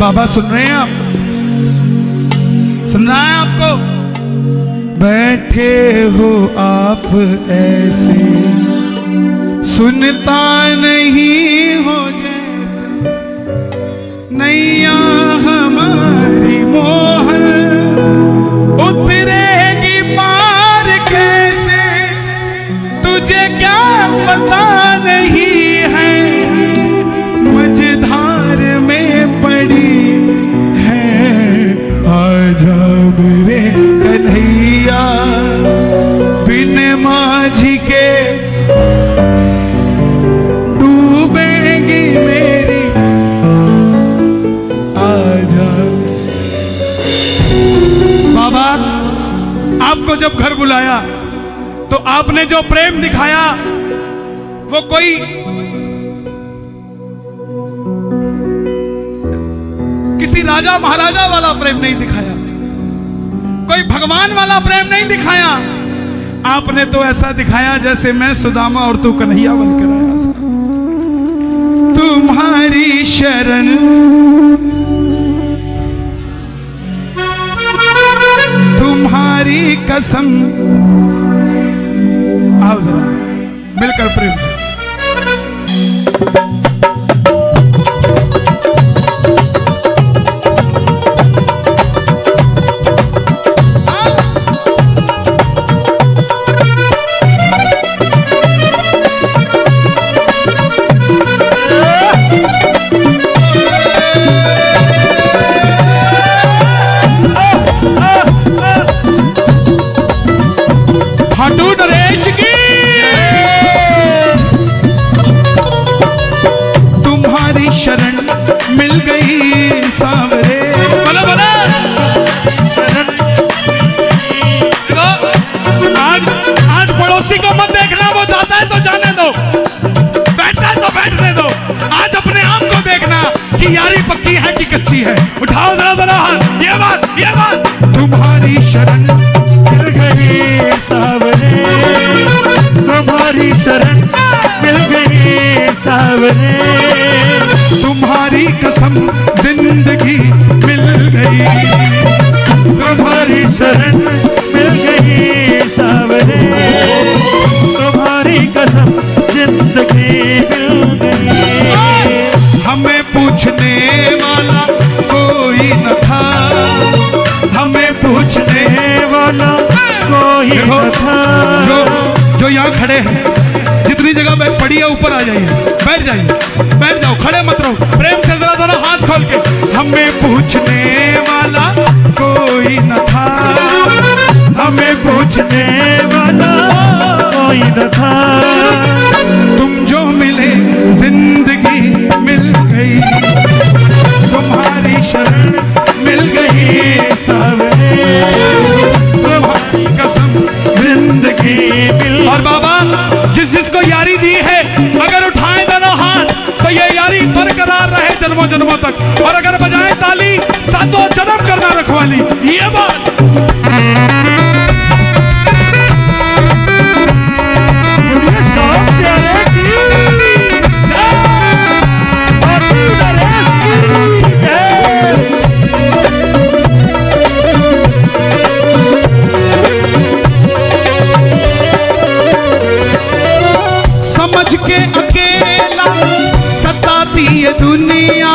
बाबा सुन रहे हैं आप? सुन रहा है आपको? बैठे हो आप ऐसे, सुनता नहीं हो जैसे, नैया हमारी मोहन उतरेगी पार कैसे, तुझे क्या पता नहीं है मझधार में पड़ी है, आजा मेरे कन्हैया बिन माझी के डूबेगी मेरी, आजा। बाबा आपको जब घर बुलाया तो आपने जो प्रेम दिखाया वो कोई किसी राजा महाराजा वाला प्रेम नहीं दिखाया, कोई भगवान वाला प्रेम नहीं दिखाया। आपने तो ऐसा दिखाया जैसे मैं सुदामा और तू कन्हैया बनकर आया। तुम्हारी शरण तुम्हारी कसम। आओ जरा मिलकर प्रेम से। यारी पक्की है कि कच्ची है? उठाओ जरा जरा हाथ। ये बात तुम्हारी शरण मिल गई सावरे, तुम्हारी शरण मिल गई सावरे, तुम्हारी कसम जिंदगी मिल गई, तुम्हारी शरण मिल गई सावरे, तुम्हारी कसम जिंदगी मिल गई। हमें पूछने वाला कोई न था, हमें पूछने वाला कोई न था। जो यहाँ खड़े हैं, जितनी जगह पड़ी है ऊपर आ जाइए, बैठ जाइए, बैठ जाओ, खड़े मत रहो। प्रेम से जरा जरा हाथ खोल के। हमें पूछने वाला कोई न था, हमें पूछने वाला कोई न था, तुम जो मिले जिंदगी मिल गई, तुम्हारी शरण मिल गई सावरे, तुम्हारी कसम जिंदगी मिल। और बाबा जिसको यारी दी है, अगर उठाए दोनों हाथ तो ये यारी बरकरार रहे जन्मों जन्मों तक, और अगर बजाए ताली सातों जन्म करना रखवाली। ये बात समझ के अकेला सताती ये दुनिया,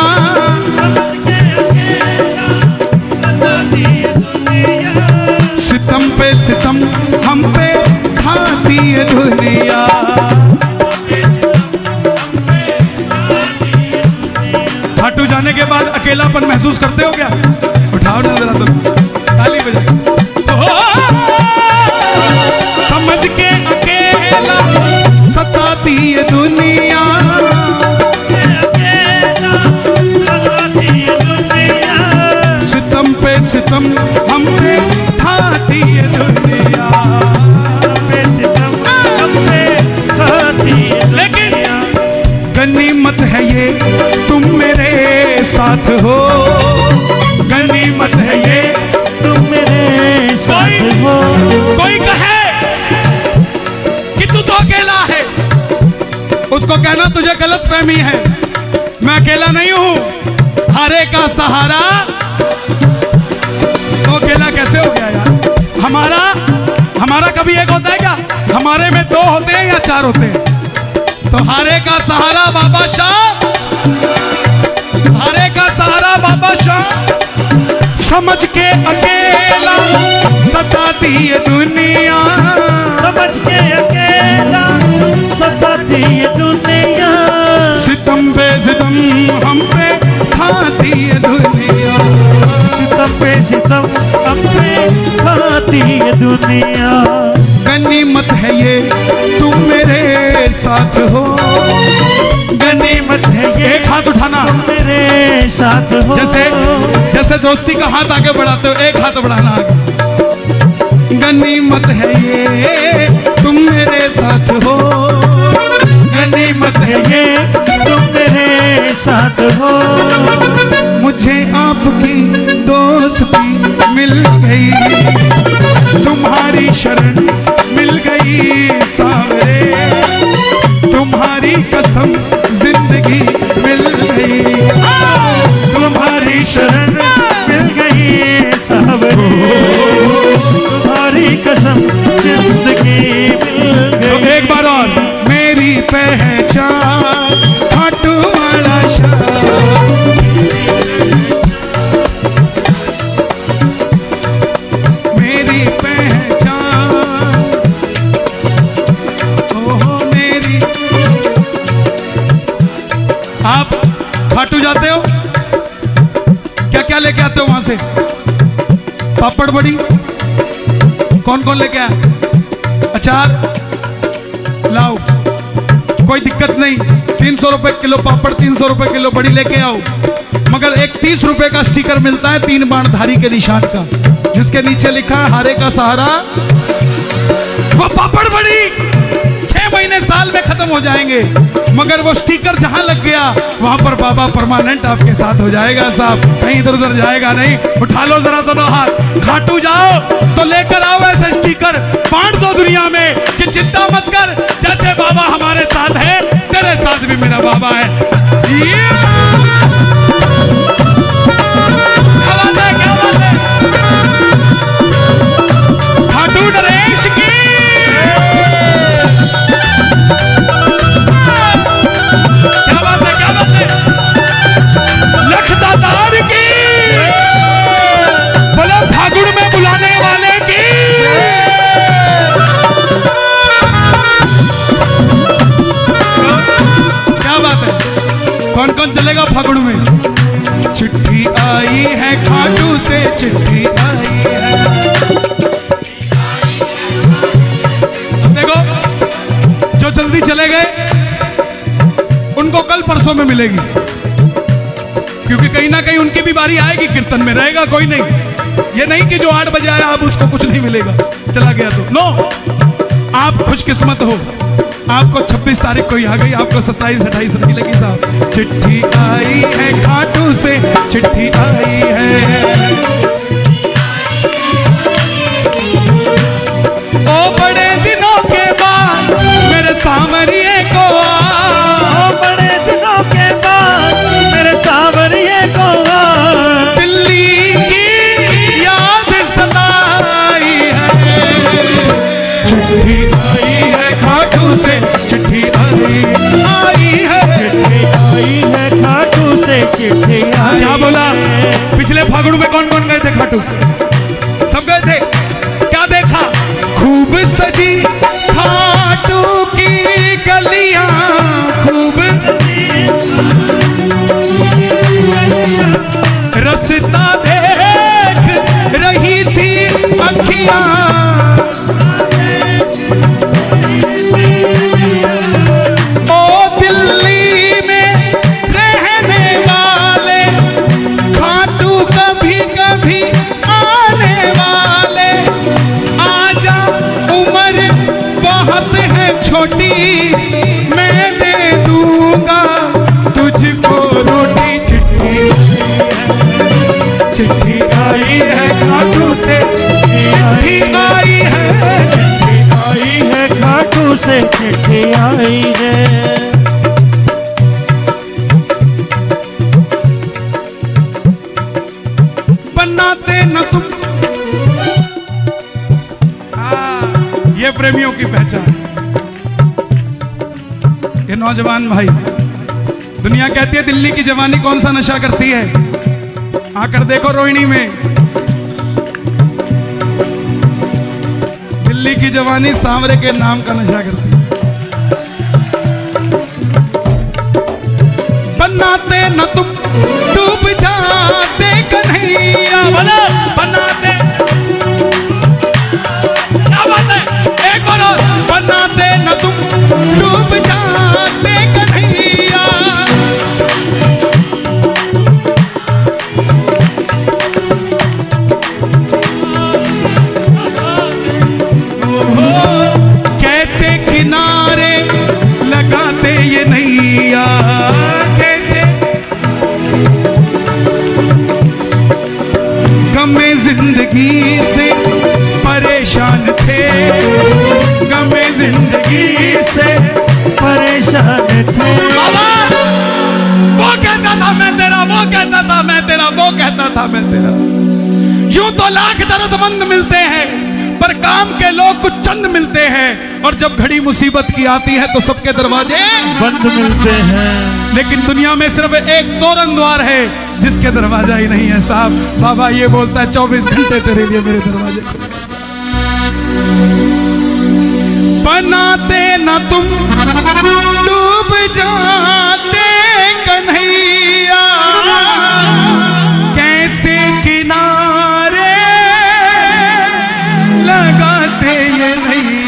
सितम पे सितम हम पे ढाती ये दुनिया। खाटू जाने के बाद अकेलापन महसूस करते हो क्या? उठाओ ना जरा तुम, ताली बजाओ। समझ के अकेला सताती ये दुनिया, सितम पे सितम हम पे ढाती ये दुनिया, लेकिन गनीमत है ये तुम मेरे साथ हो, गनीमत है ये तुम मेरे साथ हो। कोई कहे कि तू तो अकेला है, उसको कहना तुझे गलत फहमी है। मैं अकेला नहीं हूं, हारे का सहारा तो अकेला कैसे हो गया यार? हमारा कभी एक होता है क्या? हमारे में दो होते हैं या चार होते हैं? तो हारे का सहारा बाबा शाह, हारे का सहारा बाबा शाह, समझ के अकेला सताती ये दुनिया, समझ के अकेला सताती ये दुनिया, सितम पे सितम हम पे खाती ये दुनिया, सितम पे सितम हम पे खाती ये दुनिया। गनीमत है ये तुम मेरे साथ हो, गनीमत है ये एक हाथ उठाना, मेरे साथ हो। जैसे दोस्ती का हाथ आगे बढ़ाते हो, एक हाथ बढ़ाना आगे। गनीमत है ये तुम मेरे साथ हो, गनीमत है ये तुम मेरे साथ हो। मुझे आपकी दोस्ती मिल गई, तुम्हारी शरण मिल गई सावरे, तुम्हारी कसम जिंदगी मिल गई, तुम्हारी शरण मिल गई सावरे, तुम्हारी कसम जिंदगी मिल गई। तो एक बार और, मेरी पहचान खाटू वाला शाह, मेरी पहचान, ओहो मेरी। आप खाटू जाते हो, क्या क्या लेके आते हो वहां से? पापड़ बड़ी कौन कौन लेके आया? अचार लाओ, कोई दिक्कत नहीं। 300 रुपए किलो पापड़, 300 रुपए किलो बड़ी लेके आओ। मगर एक 30 रुपए का स्टिकर मिलता है 3 बाणधारी के निशान का, जिसके नीचे लिखा है हारे का सहारा। वो पापड़ बड़ी 6 महीने साल में खत्म हो जाएंगे, मगर वो स्टिकर जहां लग गया वहां पर बाबा परमानेंट आपके साथ हो जाएगा साहब, कहीं इधर उधर जाएगा नहीं। उठा लो जरा दोनों हाथ, खाटू जाओ तो लेकर आओ ऐसे स्टिकर, बांट दो दुनिया में कि चिंता मत कर, जैसे बाबा हमारे साथ है तेरे साथ भी मेरा बाबा है। क्या बात है, क्या बात है? खाटू नरेश की, क्या बात है, क्या बात है? लखदातार की, बोलो फागुन में बुलाने वाले की। क्या बात है? कौन कौन चलेगा फागुन में? चिट्ठी आई है खाटू से, चिट्ठी आई है। देखो जो जल्दी चले गए उनको कल परसों में मिलेगी, क्योंकि कहीं ना कहीं उनकी भी बारी आएगी, कीर्तन में रहेगा कोई नहीं। ये नहीं कि जो 8 बजे आया अब उसको कुछ नहीं मिलेगा, चला गया तो नो। आप खुशकिस्मत हो, आपको 26 तारीख को ही आ गई, आपको 27 28 मिलेगी साहब। चिट्ठी आई है खाटू से, चिट्ठी आई है, ओ बड़े दिनों के बाद मेरे सामरिए को आ, बड़े दिनों के बाद मेरे सावरिये को दिल्ली की याद सताई है। चिट्ठी आई है खाटू से, चिट्ठी आई है, चिट्ठी आई है खाटू से, चिट्ठी आई। क्या बोला? पिछले फागुन में कौन कौन गए थे खाटू? सब गए थे। क्या देखा? खूब सजी खाटू की गलियां, खूब रस्ता देख रही थी अखियां, ओ दिल्ली में रहने वाले खाटू कभी कभी आने वाले, आजा उम्र बहुत है छोटी, मैं न तुम। ये प्रेमियों की पहचान। ये नौजवान भाई, दुनिया कहती है दिल्ली की जवानी कौन सा नशा करती है, आकर देखो रोहिणी में। दिल्ली की जवानी सांवरे के नाम का नशा करती है। बनाते न तुम डूब जाते कन्हैया, बोलो बनाते, क्या बात है, एक बार और। बनाते न तुम डूब जाते कन्हैया, कैसे किनारे लगाते ये नैया, कैसे गमे जिंदगी से परेशान थे, गमे जिंदगी से परेशान थे। वो कहता था मैं तेरा, वो कहता था मैं तेरा, वो कहता था मैं तेरा। यूं तो लाख दर्दमंद मिलते हैं, पर काम के लोग कुछ चंद मिलते हैं, और जब घड़ी मुसीबत की आती है तो सबके दरवाजे बंद मिलते हैं। लेकिन दुनिया में सिर्फ एक तोरण द्वार है जिसके दरवाजा ही नहीं है साहब। बाबा ये बोलता है 24 घंटे तेरे लिए मेरे दरवाजे खुले। बनाते न तुम डूब जाते कन्हैया, कैसे किनारे लगाते ये नहीं।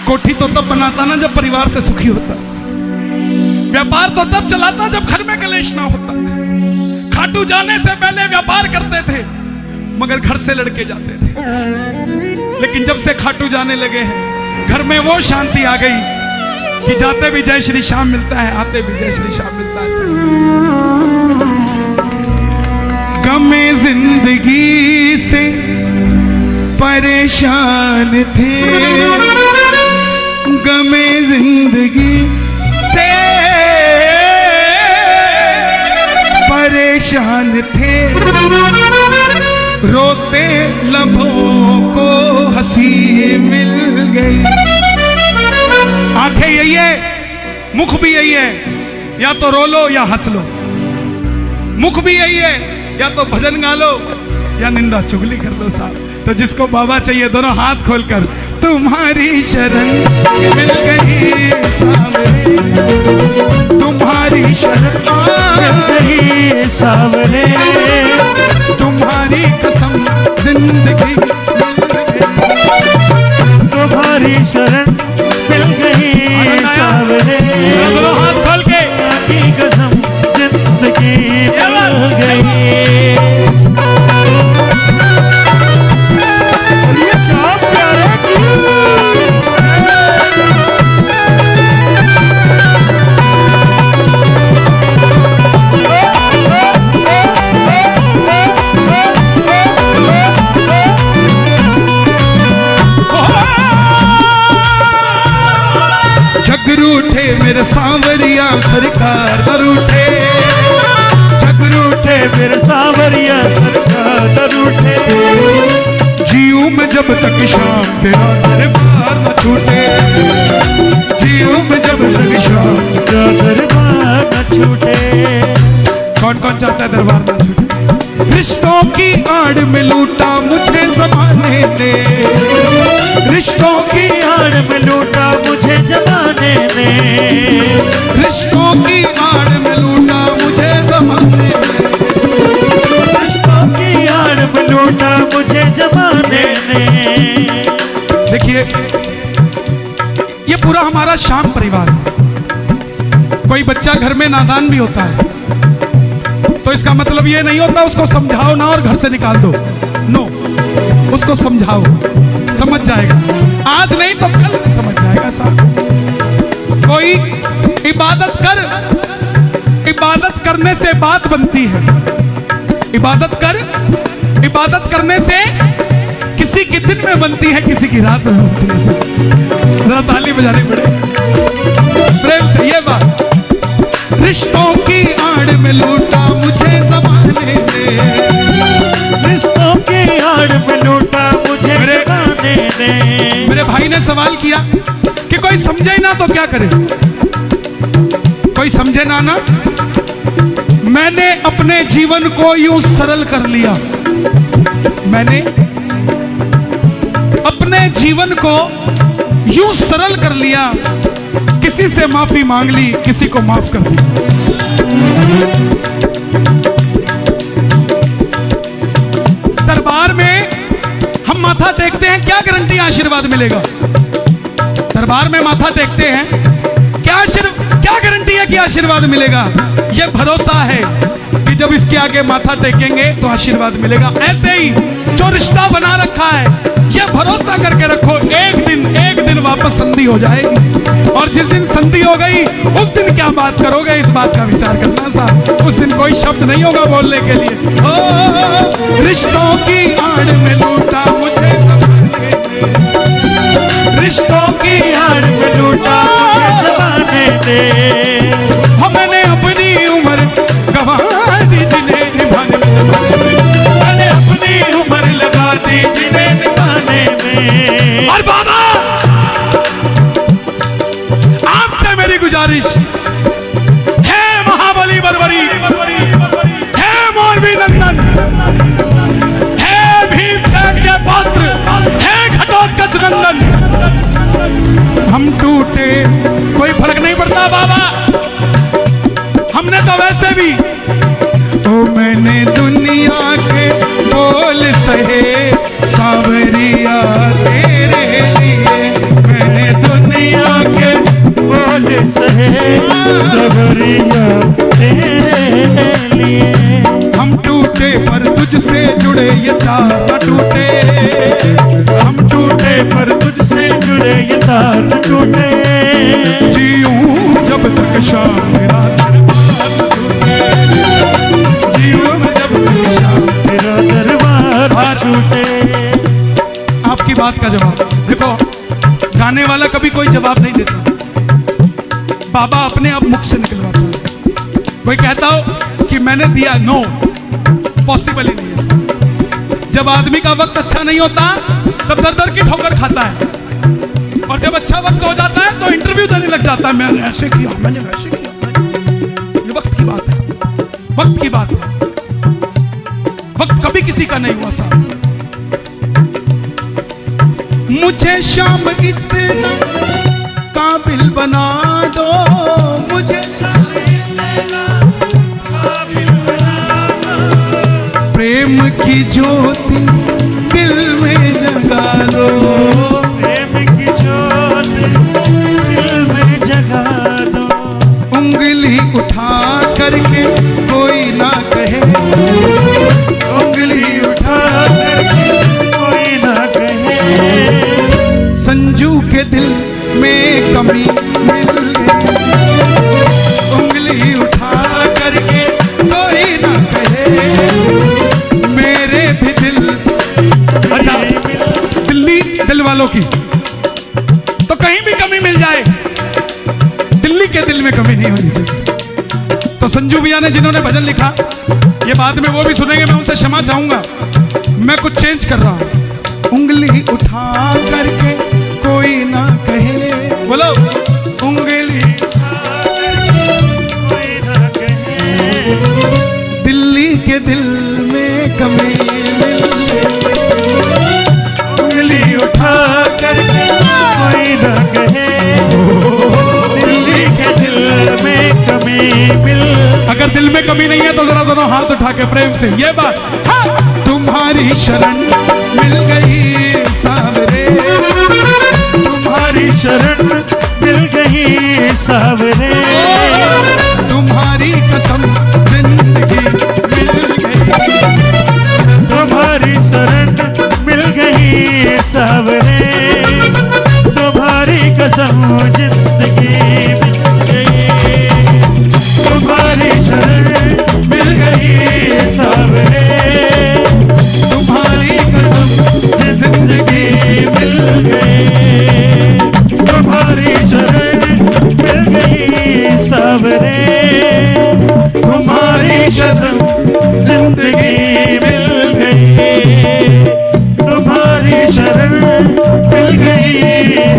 कोठी तो तब बनाता ना जब परिवार से सुखी होता, व्यापार तो तब चलाता जब घर में कलेश ना होता। खाटू जाने से पहले व्यापार करते थे मगर घर से लड़के जाते थे, लेकिन जब से खाटू जाने लगे हैं घर में वो शांति आ गई कि जाते भी जय श्री श्याम मिलता है, आते भी जय श्री श्याम मिलता है। गमे जिंदगी से परेशान थे, गमे जिंदगी से परेशान थे, रोते लबों को हंसी मिल गई। आंखें यही है, मुख भी यही है, या तो रो लो या हंस लो। मुख भी यही है, या तो भजन गा लो या निंदा चुगली कर दो साहब। तो जिसको बाबा चाहिए दोनों हाथ खोलकर, तुम्हारी शरण मिल गई सावरे, तुम्हारी शरण मिल गई सावरे, तुम्हारी कसम जिंदगी तुम्हारी शरण मिल गई सावरे, दोनों हाथ खोल के कसम जिंदगी मिल गई। जगरूठे मेरे सांवरिया सरकार दरूठे, जगरूठे मेरे सांवरिया सरकार दरूठे, जीऊं में जब तक शाम तेरा दरबार न छूटे, जीऊं में जब तक शाम तेरा दरबार न छूटे। कौन कौन चाहता है दरबार न छूटे? रिश्तों की आड़ में लूटा मुझे ज़माने ने, रिश्तों की आड़ में लूटा मुझे जमाने ने, रिश्तों की आड़ में लूटा मुझे ज़माने ने, रिश्तों की आड़ में लूटा मुझे जमाने ने। देखिए ये पूरा हमारा श्याम परिवार है। कोई बच्चा घर में नादान भी होता है तो इसका मतलब ये नहीं होता उसको समझाओ ना और घर से निकाल दो, नो, उसको समझाओ, समझ जाएगा। आज नहीं तो कल समझ जाएगा साहब। कोई इबादत कर, इबादत करने से बात बनती है, इबादत कर, इबादत करने से किसी की दिन में बनती है, किसी की रात में बनती है। जरा ताली बजानी पड़े प्रेम से ये बात। रिश्तों की आड़ में लूटा मुझे ज़माने ने, मैंने सवाल किया कि कोई समझे ना तो क्या करे, कोई समझे ना ना। मैंने अपने जीवन को यूं सरल कर लिया, मैंने अपने जीवन को यूं सरल कर लिया, किसी से माफी मांग ली, किसी को माफ कर दिया। दरबार में हम माथा टेकते हैं, क्या गारंटी आशीर्वाद मिलेगा? दरबार में माथा टेकते हैं, क्या गारंटी है कि आशीर्वाद मिलेगा? यह भरोसा है कि जब इसके आगे माथा टेकेंगे तो आशीर्वाद मिलेगा। ऐसे ही जो रिश्ता बना रखा है, यह भरोसा करके रखो, एक दिन वापस संधि हो जाएगी। और जिस दिन संधि हो गई उस दिन क्या बात करोगे, इस बात का विचार करना साहब। उस दिन कोई शब्द नहीं होगा बोलने के लिए। ओ रिश्तों की आड़ में लूटा मुझे ज़माने ने, रिश्तों की आड़ में लूटा मुझे ज़माने ने। मैंने अपनी उम्र गवा दी जिन्हें निभाने में, मैंने अपनी उम्र लगा दी जिन्हें निभाने में। और बाबा आपसे मेरी गुजारिश है, महाबली बरबरी, है मोरबी नंदन, है भीमसेन के पुत्र, है घटोत्कच नंदन, हम टूटे कोई फर्क नहीं पड़ता बाबा, हमने तो वैसे भी तो मैंने दुनिया के बोल सहे सांवरिया तेरे लिए, मैंने दुनिया के बोल सहे सांवरिया तेरे लिए। हम टूटे पर तुझसे जुड़े ये तार न टूटे, हम टूटे पर तुझसे जुड़े ये तार न टूटे। जीऊं जब तक शाम मेरा दरबार न टूटे, जीऊं जब तक शाम तेरा दरबार न टूटे। आपकी बात का जवाब देखो, गाने वाला कभी कोई जवाब नहीं देता, बाबा अपने आप मुख से निकलवाता है। कोई कहता हो कि मैंने दिया, नो, पॉसिबल ही नहीं है। जब आदमी का वक्त अच्छा नहीं होता तब दर दर की ठोकर खाता है, और जब अच्छा वक्त हो जाता है तो इंटरव्यू देने लग जाता है, मैंने ऐसे किया, मैंने वैसे किया। ये वक्त की बात है, वक्त की बात है। वक्त कभी किसी का नहीं हुआ साहब। मुझे शाम इतना काबिल बना दो, मुझे प्रेम की ज्योति दिल में जगा दो, प्रेम की ज्योति दिल में जगा दो। उंगली उठा करके कोई ना कहे, उंगली उठा करके कोई ना कहे। संजू के दिल में कमी मिल गई, उंगली उठा करके कोई ना कहे, मेरे भी दिल। अच्छा, दिल्ली दिल वालों की तो कहीं भी कमी मिल जाए, दिल्ली के दिल में कमी नहीं होनी चाहिए। तो संजू भैया ने जिन्होंने भजन लिखा, ये बाद में वो भी सुनेंगे, मैं उनसे क्षमा चाहूंगा, मैं कुछ चेंज कर रहा हूं। उंगली उठा करके कोई ना कहे, बोलो, उंगली कोई ना कहे। दिल्ली के दिल में कमी मिल गई, उंगली उठा करके कोई ना कहे। दिल्ली के दिल में कमी मिल। अगर दिल में कमी नहीं है तो जरा दोनों हाथ उठा के प्रेम से ये बात, हाँ! तुम्हारी शरण मिल गई सावरे, तुम्हारी शरण मिल गई सावरे। तुम्हारी कसम जिंदगी मिल गई, तुम्हारी शरण मिल गई सावरे। तुम्हारी कसम जिंदगी मिल गई, तुम्हारी शरण मिल गई सावरे। तुम्हारी कसम जिंदगी मिल गई, तुम्हारी शरण मिल गई सावरे। तुम्हारी कसम जिंदगी मिल गई, तुम्हारी शरण मिल गई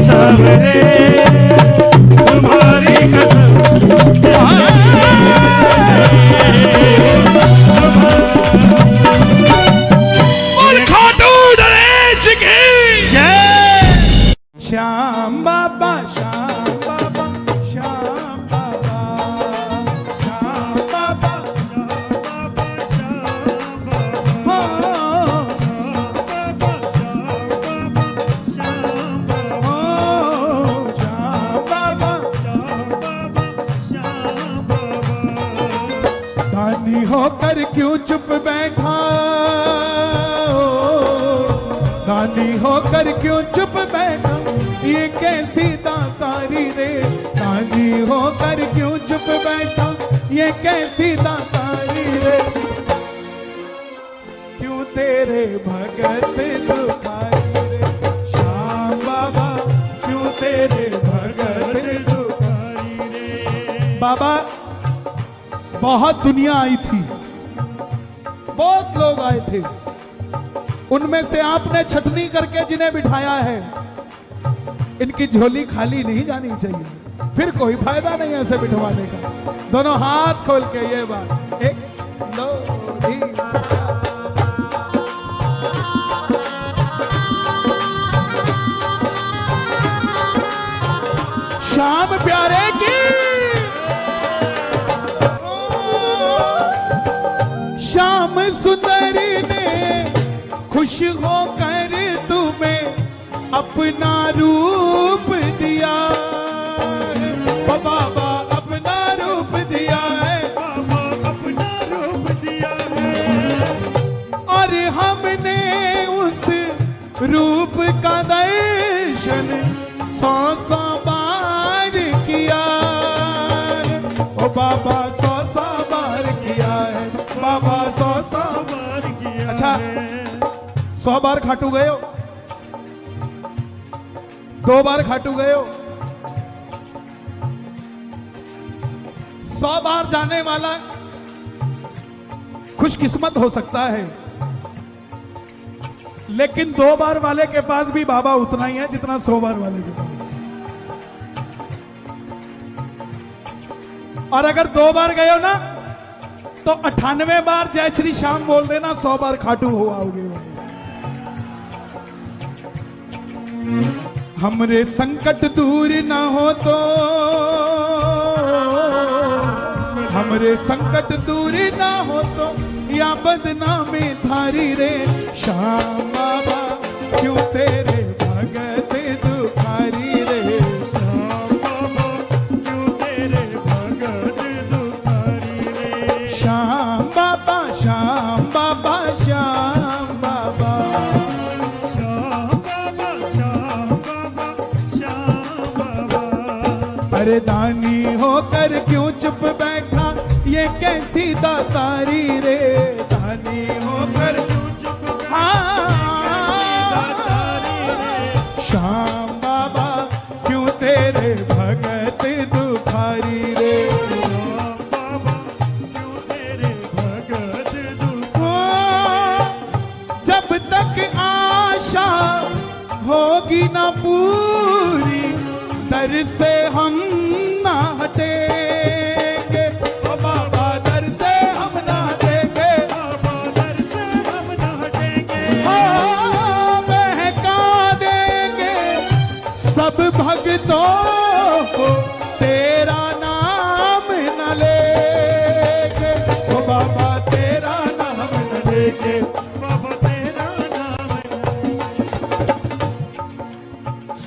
होकर क्यों चुप बैठा, दानी होकर क्यों चुप बैठा, ये कैसी दातारी रे। दानी होकर क्यों चुप बैठा, ये कैसी दातारी रे। क्यों तेरे भगत दुखारी रे, श्याम बाबा क्यों तेरे भगत दुखारी रे। बाबा बहुत दुनिया आई थी, बहुत लोग आए थे, उनमें से आपने छटनी करके जिन्हें बिठाया है, इनकी झोली खाली नहीं जानी चाहिए, फिर कोई फायदा नहीं ऐसे बिठवाने का। दोनों हाथ खोल के ये बात, एक दो तीन। श्याम प्यारे की, श्याम सुंदरी ने खुश होकर तुम्हें अपना रूप दिया है। बाबा अपना रूप दिया है, बाबा अपना रूप दिया है। और हमने उस रूप का दर्शन 100 बार किया है। ओ बाबा 100 बार किया है, बाबा 100 बार किया। अच्छा 100 बार खाटू गए हो, 2 बार खाटू गए हो, 100 बार जाने वाला खुशकिस्मत हो सकता है, लेकिन 2 बार वाले के पास भी बाबा उतना ही है जितना 100 बार वाले के पास। और अगर 2 बार गए हो ना तो 98 बार जय श्री श्याम बोल देना, 100 बार खाटू हो आओगे। हमरे संकट दूर ना हो तो, हमरे संकट दूर ना हो तो, या बदनामी थारी रे। श्याम बाबा क्यों तेरे भगत दुखारी रे। श्याम बाबा क्यों तेरे भगत दुखारी रे। श्याम बाबा श्याम बाबा श्याम बाबा। श्याम बाबा श्याम बाबा श्याम बाबा। अरे दानी होकर क्यों चुप बैठा, ये कैसी दातारी रे। दानी होकर क्यों चुप बैठा, श्याम बाबा क्यों तेरे भगत दुखारी रे। श्याम बाबा क्यों तेरे भगत दुखारी। जब तक आशा होगी ना पूरी, दर से हम ना हटेंगे। ओ बाबा दर से हम ना हटेंगे, बाबा दर से हम न हटेंगे। हाँ, बहका देंगे सब भक्तों को, तेरा नाम न लेंगे। ओ बाबा तेरा नाम न लेंगे। बाबा तेरा नाम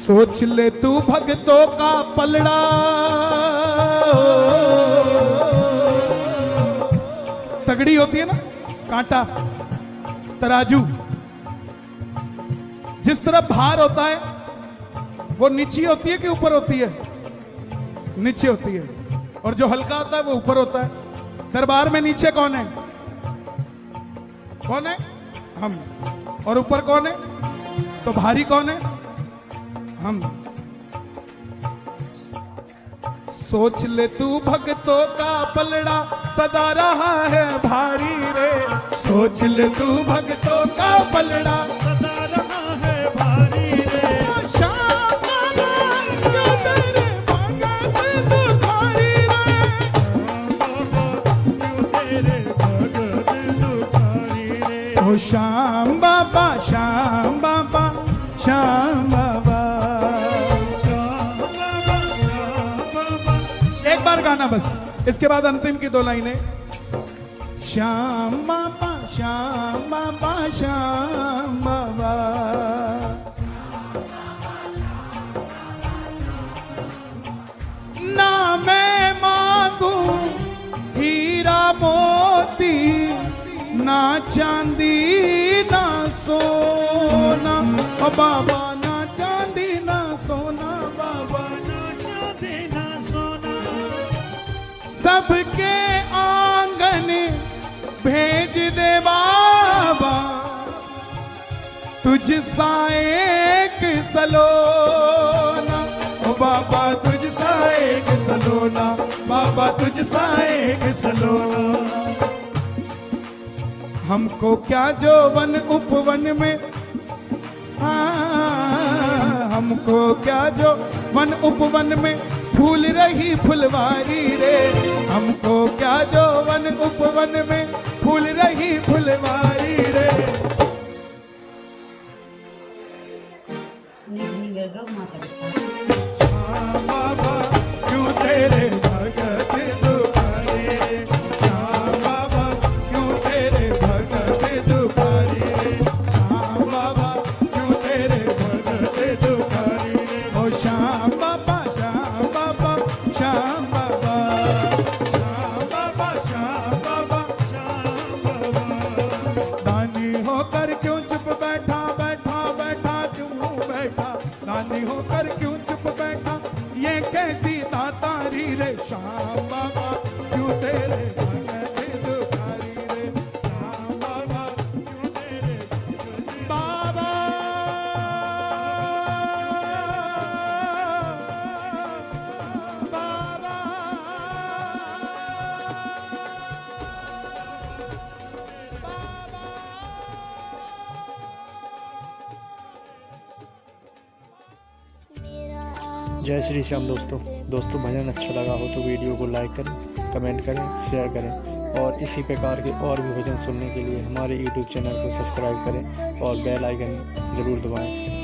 सोच ले तू भक्तों का पलड़ा, तगड़ी होती है ना कांटा, तराजू, जिस तरफ भार होता है वो नीचे होती है कि ऊपर होती है? नीचे होती है। और जो हल्का होता है वो ऊपर होता है। दरबार में नीचे कौन है? कौन है? हम। और ऊपर कौन है? तो भारी कौन है? हम। सोच ले तू भक्तों का पलड़ा सदा रहा है भारी रे। सोच ले तू भक्तों का पलड़ा सदा रहा है भारी रे। श्याम बाबा क्यों तेरे भगत दुखारी रे। क्यों तेरे भगत दुखारी रे। ओ श्याम बाबा श्याम बाबा श्याम बाबा। एक बार गाना बस, इसके बाद अंतिम की 2 लाइनें। श्याम बाबा श्याम बाबा श्याम बाबा। ना मैं मांगू हीरा मोती, मोती ना चांदी ना सोना, ओ बाबा ना चांदी ना सोना, बाबा ना चांदी ना सोना, सबके आंगन भेज दे बाबा, तुझ सा एक सलोना, ओ बाबा तुझ सा एक सलोना, बाबा तुझ सा एक सलोना। हमको क्या जो वन उपवन में, हमको क्या जो वन उपवन में फूल रही फुलवारी रे, हमको क्या जो वन उपवन में फूल रही फुलवारी रे। हाँ बाबा क्यों तेरे भगत दुखारे, हाँ बाबा क्यों तेरे भगत दुखारे, हाँ बाबा क्यों तेरे भगत दुखारे। ओ श्याम बाबा श्याम बाबा श्याम बाबा, श्याम बाबा श्याम बाबा श्याम बाबा। दानी होकर क्यों चुप बैठा बैठा बैठा क्यों बैठा, दानी होकर क्यों चुप बैठा, ये कैसी दातारी रे। श्याम बाबा क्यों तेरे भगत दुखारी रे, श्याम बाबा क्यों तेरे बाबा। बाबा जय श्री श्याम दोस्तों। भजन अच्छा लगा हो तो वीडियो को लाइक करें, कमेंट करें, शेयर करें और इसी प्रकार के और भी भजन सुनने के लिए हमारे YouTube चैनल को सब्सक्राइब करें और बेल आइकन ज़रूर दबाएं।